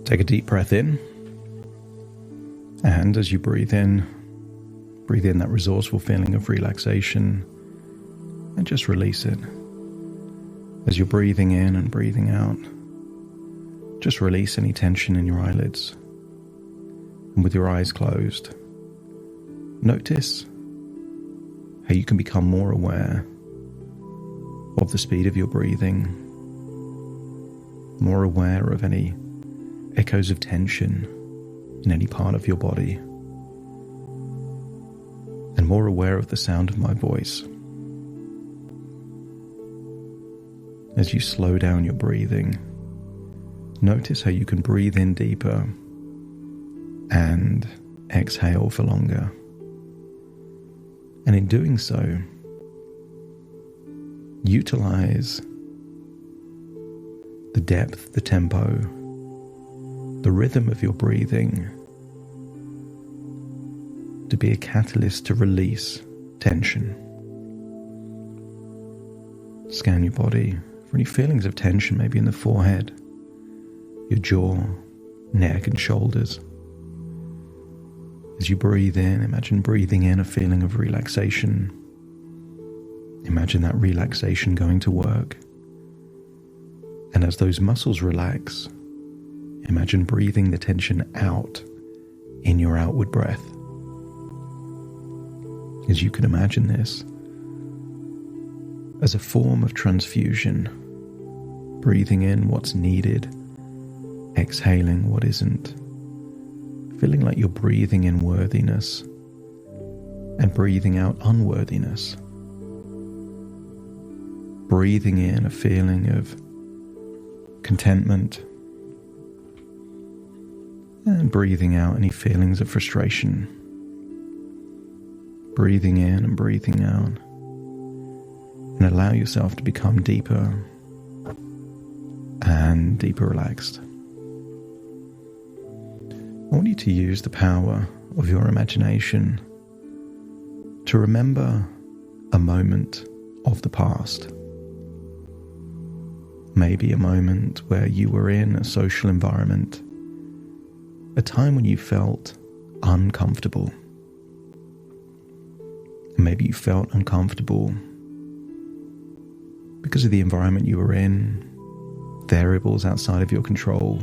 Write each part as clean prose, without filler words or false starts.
Take a deep breath in. And as you breathe in that resourceful feeling of relaxation and just release it. As you're breathing in and breathing out, just release any tension in your eyelids. And with your eyes closed, notice how you can become more aware of the speed of your breathing, more aware of any echoes of tension in any part of your body, and more aware of the sound of my voice. As you slow down your breathing, notice how you can breathe in deeper and exhale for longer. And in doing so, utilize the depth, the tempo, the rhythm of your breathing to be a catalyst to release tension. Scan your body for any feelings of tension, maybe in the forehead, your jaw, neck and shoulders. As you breathe in, imagine breathing in a feeling of relaxation. Imagine that relaxation going to work. And as those muscles relax, imagine breathing the tension out in your outward breath. As you can imagine this as a form of transfusion, breathing in what's needed, exhaling what isn't, feeling like you're breathing in worthiness and breathing out unworthiness. Breathing in a feeling of contentment and breathing out any feelings of frustration. Breathing in and breathing out, and allow yourself to become deeper and deeper relaxed. I want you to use the power of your imagination to remember a moment of the past. Maybe a moment where you were in a social environment, a time when you felt uncomfortable. Maybe you felt uncomfortable because of the environment you were in, variables outside of your control,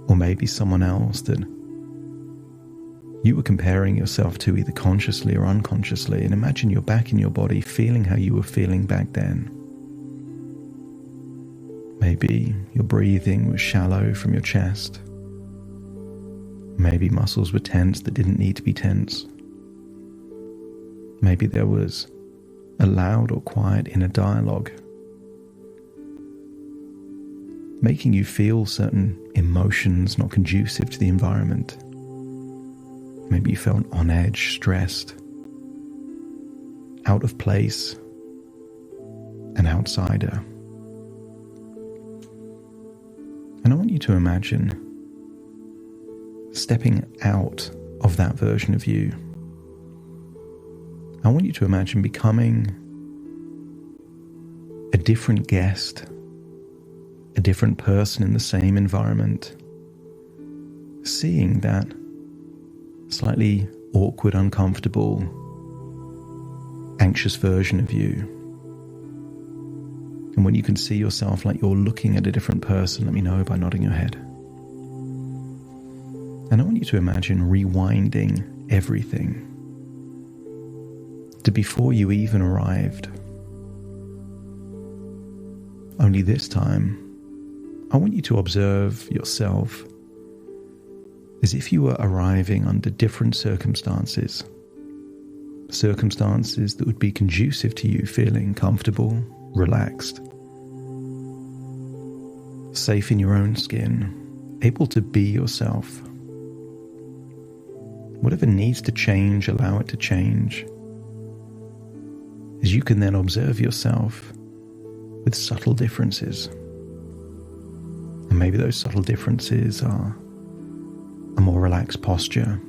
or maybe someone else that you were comparing yourself to either consciously or unconsciously. And imagine you're back in your body feeling how you were feeling back then. Maybe your breathing was shallow from your chest. Maybe muscles were tense that didn't need to be tense. Maybe there was a loud or quiet inner dialogue, making you feel certain emotions not conducive to the environment. Maybe you felt on edge, stressed, out of place, an outsider. And I want you to imagine stepping out of that version of you. I want you to imagine becoming a different guest, a different person in the same environment, seeing that slightly awkward, uncomfortable, anxious version of you. And when you can see yourself like you're looking at a different person, let me know by nodding your head. And I want you to imagine rewinding everything to before you even arrived. Only this time, I want you to observe yourself as if you were arriving under different circumstances that would be conducive to you feeling comfortable, relaxed, safe in your own skin, able to be yourself. Whatever needs to change, allow it to change. As you can then observe yourself with subtle differences. And maybe those subtle differences are a more relaxed posture.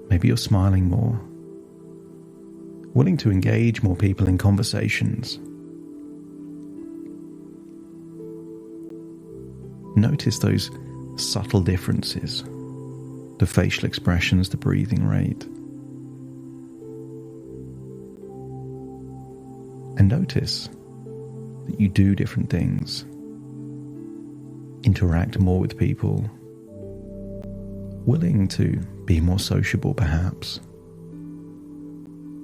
Maybe you're smiling more, willing to engage more people in conversations. Notice those subtle differences, the facial expressions, the breathing rate. And notice that you do different things, interact more with people, willing to be more sociable perhaps.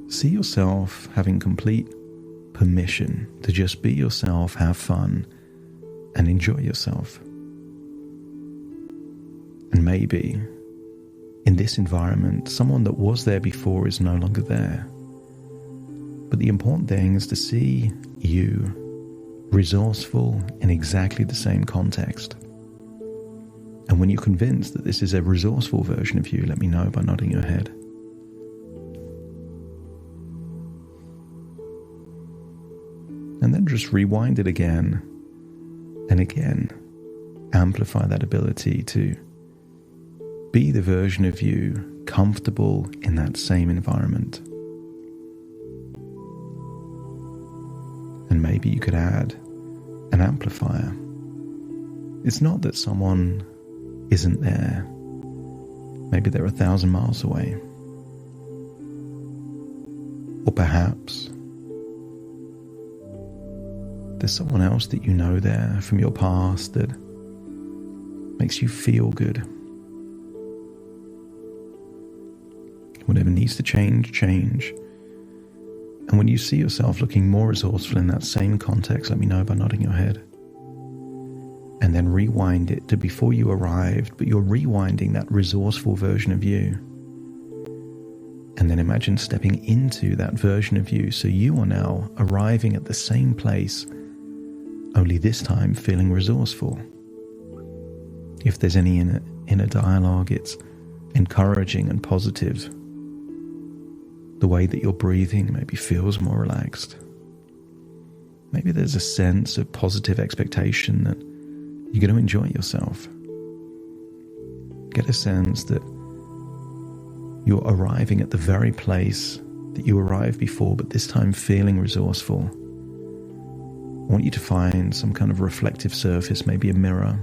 See yourself having complete permission to just be yourself, have fun, and enjoy yourself. And maybe in this environment, someone that was there before is no longer there. But the important thing is to see you resourceful in exactly the same context. And when you're convinced that this is a resourceful version of you, let me know by nodding your head. And then just rewind it again and again. Amplify that ability to be the version of you comfortable in that same environment. And maybe you could add an amplifier. It's not that someone isn't there. Maybe they're 1,000 miles away. Or perhaps there's someone else that you know there from your past that makes you feel good. Whatever needs to change, change. And when you see yourself looking more resourceful in that same context, let me know by nodding your head. And then rewind it to before you arrived, but you're rewinding that resourceful version of you. And then imagine stepping into that version of you, so you are now arriving at the same place, only this time feeling resourceful. If there's any inner dialogue, it's encouraging and positive. The way that you're breathing maybe feels more relaxed. Maybe there's a sense of positive expectation that you're going to enjoy yourself. Get a sense that you're arriving at the very place that you arrived before, but this time feeling resourceful. I want you to find some kind of reflective surface, maybe a mirror,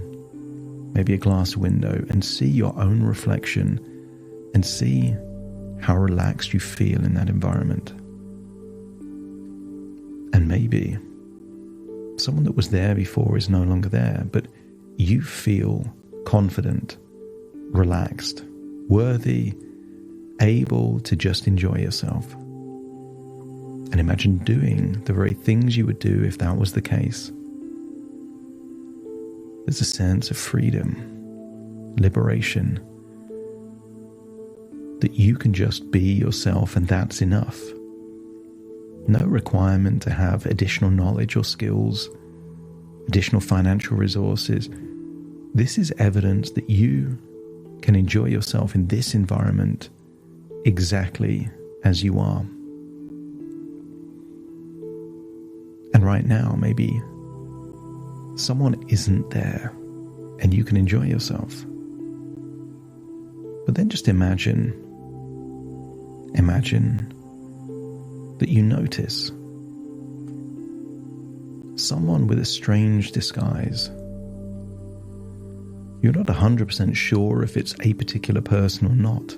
maybe a glass window, and see your own reflection and see how relaxed you feel in that environment. And maybe someone that was there before is no longer there, but you feel confident, relaxed, worthy, able to just enjoy yourself. And imagine doing the very things you would do if that was the case. There's a sense of freedom, liberation, that you can just be yourself and that's enough. No requirement to have additional knowledge or skills, additional financial resources. This is evidence that you can enjoy yourself in this environment exactly as you are. And right now, maybe someone isn't there and you can enjoy yourself. But then just imagine that you notice someone with a strange disguise. You're not 100% sure if it's a particular person or not.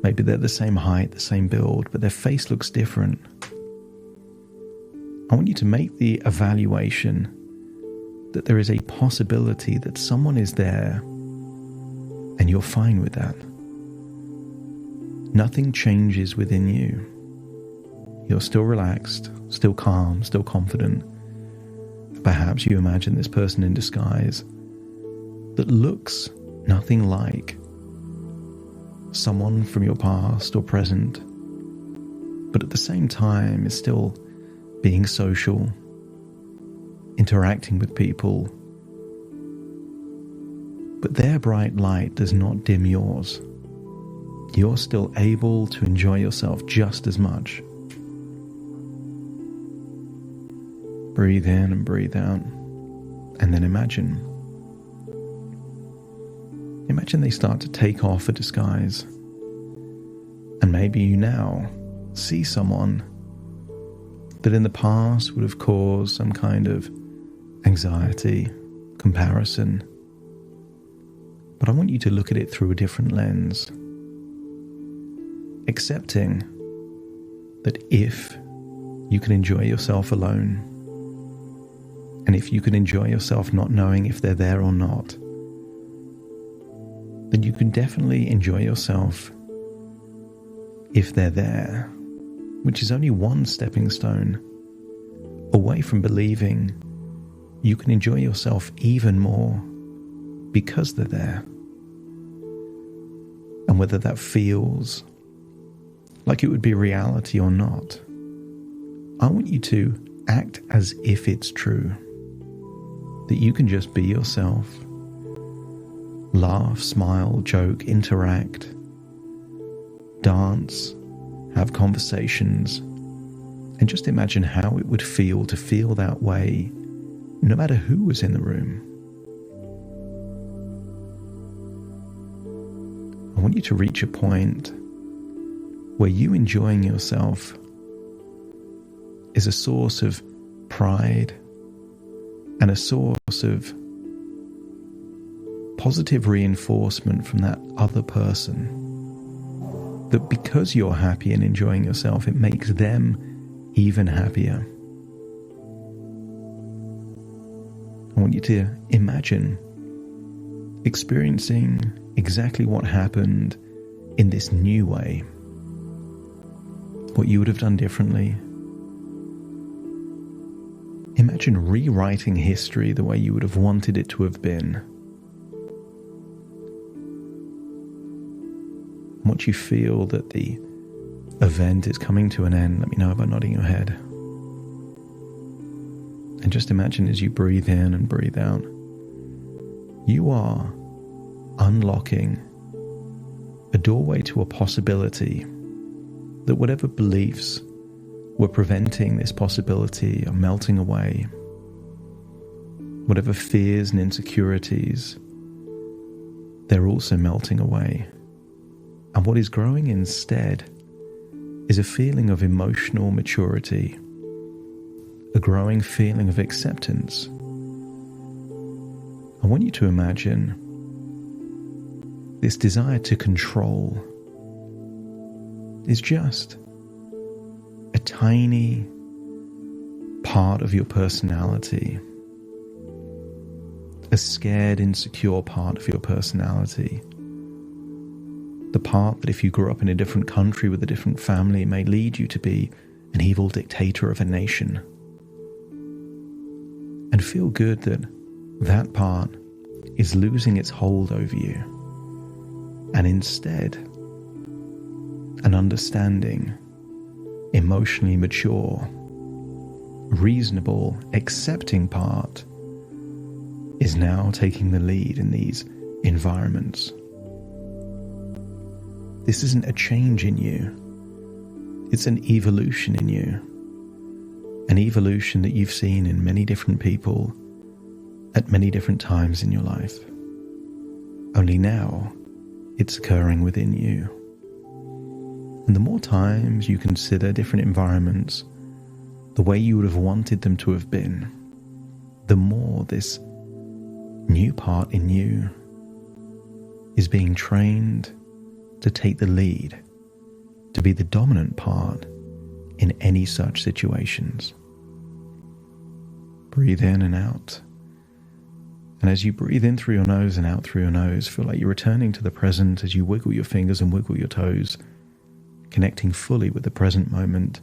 Maybe they're the same height, the same build, but their face looks different. I want you to make the evaluation that there is a possibility that someone is there and you're fine with that. Nothing changes within you. You're still relaxed, still calm, still confident. Perhaps you imagine this person in disguise that looks nothing like someone from your past or present, but at the same time is still being social, interacting with people. But their bright light does not dim yours. You're still able to enjoy yourself just as much. Breathe in and breathe out. And then imagine they start to take off a disguise. And maybe you now see someone that in the past would have caused some kind of anxiety, comparison. But I want you to look at it through a different lens. Accepting that if you can enjoy yourself alone, and if you can enjoy yourself not knowing if they're there or not, then you can definitely enjoy yourself if they're there, which is only one stepping stone away from believing you can enjoy yourself even more because they're there. And whether that feels like it would be reality or not, I want you to act as if it's true, that you can just be yourself, laugh, smile, joke, interact, dance, have conversations, and just imagine how it would feel to feel that way no matter who was in the room. I want you to reach a point where you enjoying yourself is a source of pride and a source of positive reinforcement from that other person. That because you're happy and enjoying yourself, it makes them even happier. I want you to imagine experiencing exactly what happened in this new way, what you would have done differently. Imagine rewriting history the way you would have wanted it to have been. Once you feel that the event is coming to an end, let me know by nodding your head. And just imagine as you breathe in and breathe out, you are unlocking a doorway to a possibility that whatever beliefs were preventing this possibility are melting away. Whatever fears and insecurities, they're also melting away. And what is growing instead is a feeling of emotional maturity, a growing feeling of acceptance. I want you to imagine this desire to control is just a tiny part of your personality, a scared, insecure part of your personality. The part that if you grew up in a different country with a different family may lead you to be an evil dictator of a nation. And feel good that that part is losing its hold over you. And instead, an understanding, emotionally mature, reasonable, accepting part is now taking the lead in these environments. This isn't a change in you. It's an evolution in you. An evolution that you've seen in many different people at many different times in your life. Only now, it's occurring within you. And the more times you consider different environments the way you would have wanted them to have been, the more this new part in you is being trained to take the lead, to be the dominant part in any such situations. Breathe in and out. And as you breathe in through your nose and out through your nose, feel like you're returning to the present as you wiggle your fingers and wiggle your toes, connecting fully with the present moment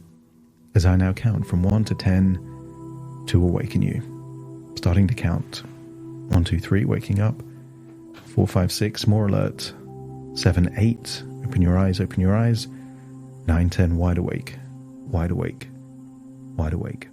as I now count from 1 to 10 to awaken you. Starting to count. 1, 2, 3, waking up. 4, 5, 6, more alert. 7, 8, open your eyes, open your eyes. 9, 10, wide awake, wide awake, wide awake.